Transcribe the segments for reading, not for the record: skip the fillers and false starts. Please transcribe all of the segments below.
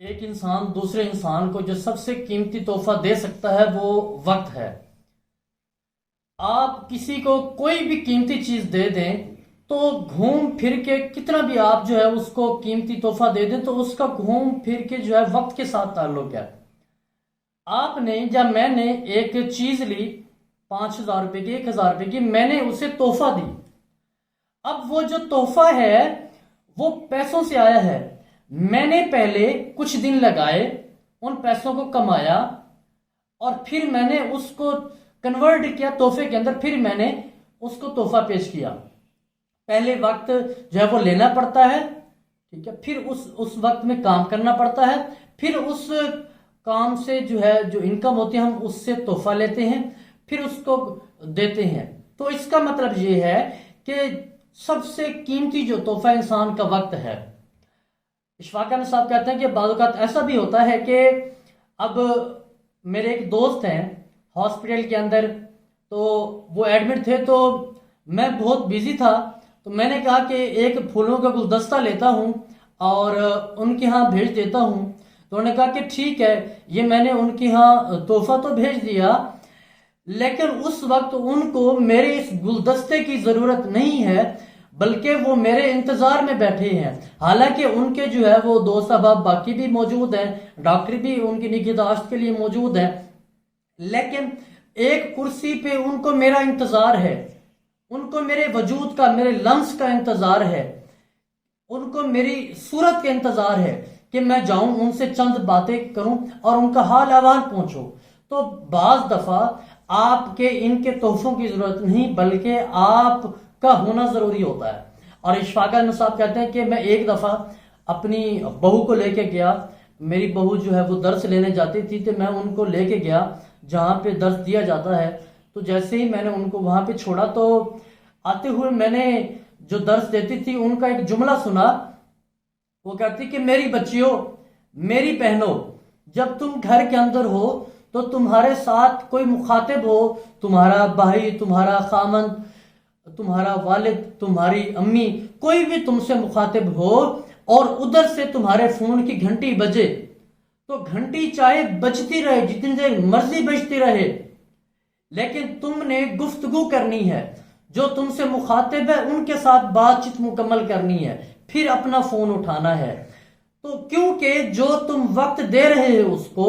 ایک انسان دوسرے انسان کو جو سب سے قیمتی تحفہ دے سکتا ہے وہ وقت ہے۔ آپ کسی کو کوئی بھی قیمتی چیز دے دیں تو گھوم پھر کے کتنا بھی آپ جو ہے اس کو قیمتی تحفہ دے دیں تو اس کا گھوم پھر کے جو ہے وقت کے ساتھ تعلق ہے۔ آپ نے یا میں نے ایک چیز لی 5,000 روپے کی 1,000 روپے کی، میں نے اسے تحفہ دی۔ اب وہ جو تحفہ ہے وہ پیسوں سے آیا ہے۔ میں نے پہلے کچھ دن لگائے، ان پیسوں کو کمایا اور پھر میں نے اس کو کنورٹ کیا تحفے کے اندر، پھر میں نے اس کو تحفہ پیش کیا۔ پہلے وقت جو ہے وہ لینا پڑتا ہے، ٹھیک ہے، پھر اس وقت میں کام کرنا پڑتا ہے، پھر اس کام سے جو ہے جو انکم ہوتی ہے ہم اس سے تحفہ لیتے ہیں، پھر اس کو دیتے ہیں۔ تو اس کا مطلب یہ ہے کہ سب سے قیمتی جو تحفہ انسان کا وقت ہے۔ اشفاق احمد صاحب کہتے ہیں کہ بعض اوقات ایسا بھی ہوتا ہے کہ اب میرے ایک دوست ہیں ہاسپٹل کے اندر، تو وہ ایڈمٹ تھے، تو میں بہت بیزی تھا، تو میں نے کہا کہ ایک پھولوں کا گلدستہ لیتا ہوں اور ان کے ہاں بھیج دیتا ہوں۔ تو انہوں نے کہا کہ ٹھیک ہے، یہ میں نے ان کے ہاں تحفہ تو بھیج دیا، لیکن اس وقت ان کو میرے اس گلدستے کی ضرورت نہیں ہے، بلکہ وہ میرے انتظار میں بیٹھے ہیں۔ حالانکہ ان کے جو ہے وہ دوست احباب باقی بھی موجود ہیں، ڈاکٹر بھی ان کی نگہداشت کے لیے موجود ہیں، لیکن ایک کرسی پہ ان کو میرا انتظار ہے، ان کو میرے وجود کا، میرے لمس کا انتظار ہے، ان کو میری صورت کا انتظار ہے کہ میں جاؤں ان سے چند باتیں کروں اور ان کا حال احوال پہنچوں۔ تو بعض دفعہ آپ کے ان کے تحفوں کی ضرورت نہیں، بلکہ آپ کا ہونا ضروری ہوتا ہے۔ اور اشفاق احمد صاحب کہتے ہیں کہ میں ایک دفعہ اپنی بہو کو لے کے گیا، میری بہو جو ہے وہ درس لینے جاتی تھی، تو میں ان کو لے کے گیا جہاں پہ درس دیا جاتا ہے۔ تو جیسے ہی میں نے ان کو وہاں پہ چھوڑا تو آتے ہوئے میں نے جو درس دیتی تھی ان کا ایک جملہ سنا، وہ کہتی کہ میری بچیوں، میری بہنوں، جب تم گھر کے اندر ہو تو تمہارے ساتھ کوئی مخاطب ہو، تمہارا بھائی، تمہارا خامند، تمہارا والد، تمہاری امی، کوئی بھی تم سے مخاطب ہو اور ادھر سے تمہارے فون کی گھنٹی بجے تو گھنٹی چاہے بجتی رہے، جتنی دیر مرضی بجتی رہے، لیکن تم نے گفتگو کرنی ہے، جو تم سے مخاطب ہے ان کے ساتھ بات چیت مکمل کرنی ہے، پھر اپنا فون اٹھانا ہے۔ تو کیونکہ جو تم وقت دے رہے ہو اس کو،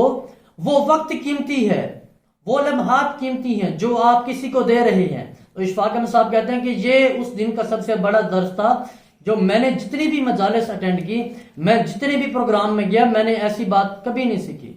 وہ وقت قیمتی ہے، وہ لمحات قیمتی ہیں جو آپ کسی کو دے رہے ہیں۔ تو اشفاق احمد صاحب کہتے ہیں کہ یہ اس دن کا سب سے بڑا درس تھا، جو میں نے جتنی بھی مجالس اٹینڈ کی، میں جتنے بھی پروگرام میں گیا، میں نے ایسی بات کبھی نہیں سیکھی۔